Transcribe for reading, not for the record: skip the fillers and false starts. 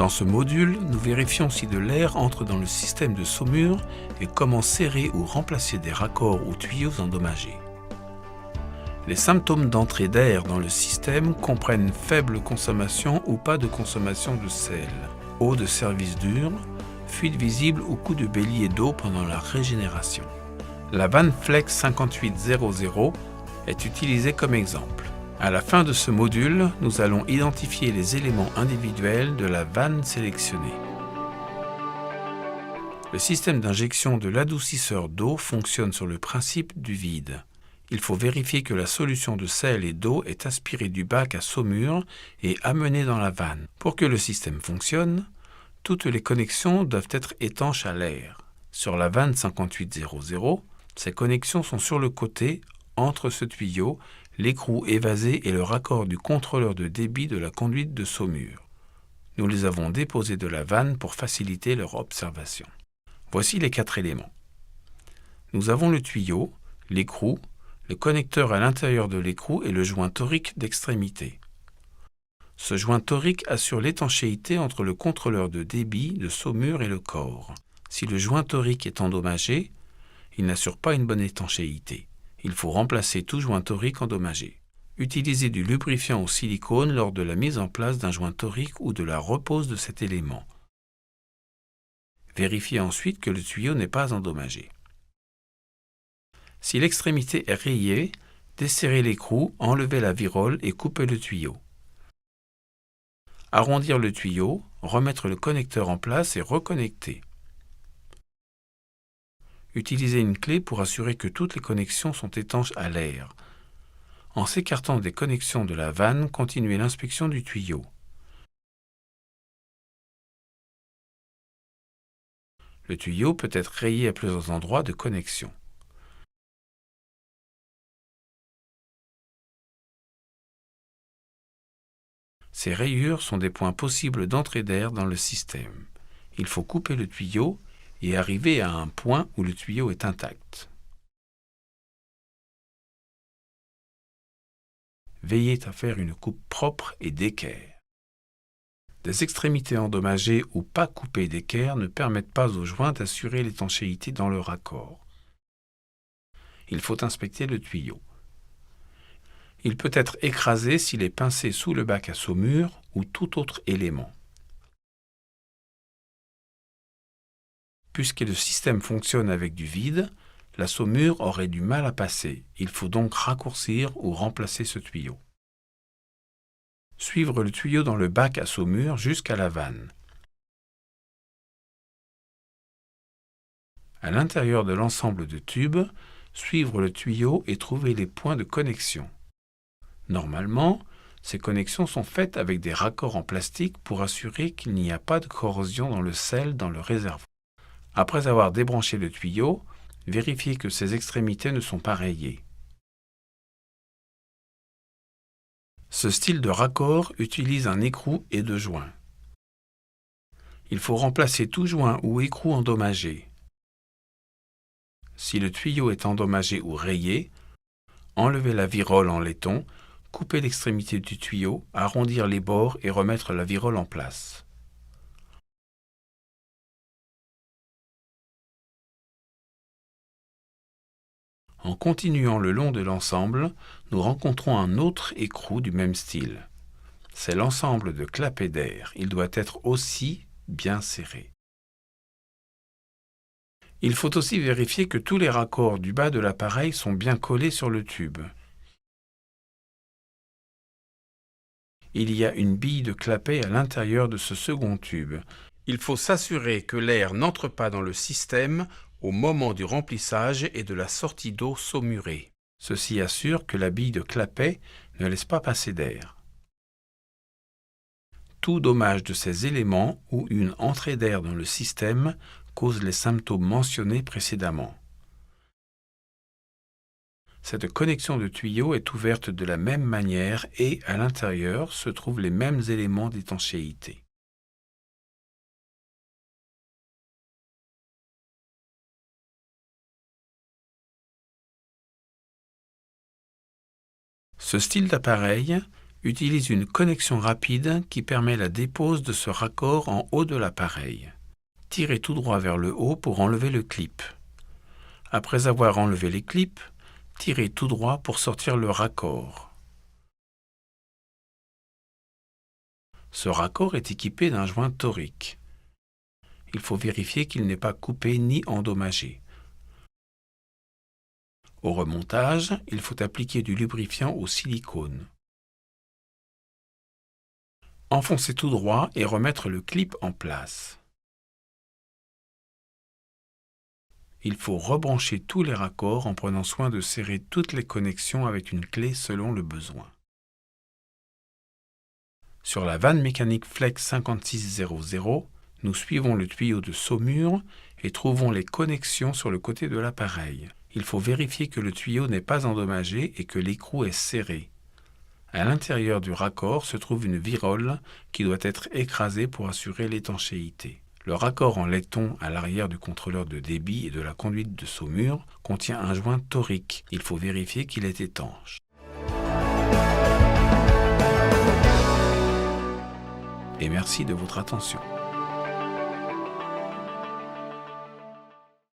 Dans ce module, nous vérifions si de l'air entre dans le système de saumure et comment serrer ou remplacer des raccords ou tuyaux endommagés. Les symptômes d'entrée d'air dans le système comprennent faible consommation ou pas de consommation de sel, eau de service dur, fuite visible ou coup de bélier d'eau pendant la régénération. La vanne Flex 5800 est utilisée comme exemple. À la fin de ce module, nous allons identifier les éléments individuels de la vanne sélectionnée. Le système d'injection de l'adoucisseur d'eau fonctionne sur le principe du vide. Il faut vérifier que la solution de sel et d'eau est aspirée du bac à saumure et amenée dans la vanne. Pour que le système fonctionne, toutes les connexions doivent être étanches à l'air. Sur la vanne 5800, ces connexions sont sur le côté, entre ce tuyau, l'écrou évasé et le raccord du contrôleur de débit de la conduite de saumure. Nous les avons déposés de la vanne pour faciliter leur observation. Voici les 4 éléments. Nous avons le tuyau, l'écrou, le connecteur à l'intérieur de l'écrou et le joint torique d'extrémité. Ce joint torique assure l'étanchéité entre le contrôleur de débit, de saumure et le corps. Si le joint torique est endommagé, il n'assure pas une bonne étanchéité. Il faut remplacer tout joint torique endommagé. Utilisez du lubrifiant au silicone lors de la mise en place d'un joint torique ou de la repose de cet élément. Vérifiez ensuite que le tuyau n'est pas endommagé. Si l'extrémité est rayée, desserrez l'écrou, enlevez la virole et coupez le tuyau. Arrondir le tuyau, remettre le connecteur en place et reconnecter. Utilisez une clé pour assurer que toutes les connexions sont étanches à l'air. En s'écartant des connexions de la vanne, continuez l'inspection du tuyau. Le tuyau peut être rayé à plusieurs endroits de connexion. Ces rayures sont des points possibles d'entrée d'air dans le système. Il faut couper le tuyau et arriver à un point où le tuyau est intact. Veillez à faire une coupe propre et d'équerre. Des extrémités endommagées ou pas coupées d'équerre ne permettent pas aux joints d'assurer l'étanchéité dans le raccord. Il faut inspecter le tuyau. Il peut être écrasé s'il est pincé sous le bac à saumure ou tout autre élément. Puisque le système fonctionne avec du vide, la saumure aurait du mal à passer. Il faut donc raccourcir ou remplacer ce tuyau. Suivre le tuyau dans le bac à saumure jusqu'à la vanne. À l'intérieur de l'ensemble de tubes, suivre le tuyau et trouver les points de connexion. Normalement, ces connexions sont faites avec des raccords en plastique pour assurer qu'il n'y a pas de corrosion dans le sel dans le réservoir. Après avoir débranché le tuyau, vérifiez que ses extrémités ne sont pas rayées. Ce style de raccord utilise un écrou et 2 joints. Il faut remplacer tout joint ou écrou endommagé. Si le tuyau est endommagé ou rayé, enlevez la virole en laiton, coupez l'extrémité du tuyau, arrondir les bords et remettre la virole en place. En continuant le long de l'ensemble, nous rencontrons un autre écrou du même style. C'est l'ensemble de clapets d'air. Il doit être aussi bien serré. Il faut aussi vérifier que tous les raccords du bas de l'appareil sont bien collés sur le tube. Il y a une bille de clapet à l'intérieur de ce second tube. Il faut s'assurer que l'air n'entre pas dans le système au moment du remplissage et de la sortie d'eau saumurée. Ceci assure que la bille de clapet ne laisse pas passer d'air. Tout dommage de ces éléments ou une entrée d'air dans le système cause les symptômes mentionnés précédemment. Cette connexion de tuyau est ouverte de la même manière et, à l'intérieur, se trouvent les mêmes éléments d'étanchéité. Ce style d'appareil utilise une connexion rapide qui permet la dépose de ce raccord en haut de l'appareil. Tirez tout droit vers le haut pour enlever le clip. Après avoir enlevé les clips, tirez tout droit pour sortir le raccord. Ce raccord est équipé d'un joint torique. Il faut vérifier qu'il n'est pas coupé ni endommagé. Au remontage, il faut appliquer du lubrifiant au silicone. Enfoncez tout droit et remettre le clip en place. Il faut rebrancher tous les raccords en prenant soin de serrer toutes les connexions avec une clé selon le besoin. Sur la vanne mécanique Flex 5600, nous suivons le tuyau de saumure et trouvons les connexions sur le côté de l'appareil. Il faut vérifier que le tuyau n'est pas endommagé et que l'écrou est serré. À l'intérieur du raccord se trouve une virole qui doit être écrasée pour assurer l'étanchéité. Le raccord en laiton à l'arrière du contrôleur de débit et de la conduite de saumure contient un joint torique. Il faut vérifier qu'il est étanche. Et merci de votre attention.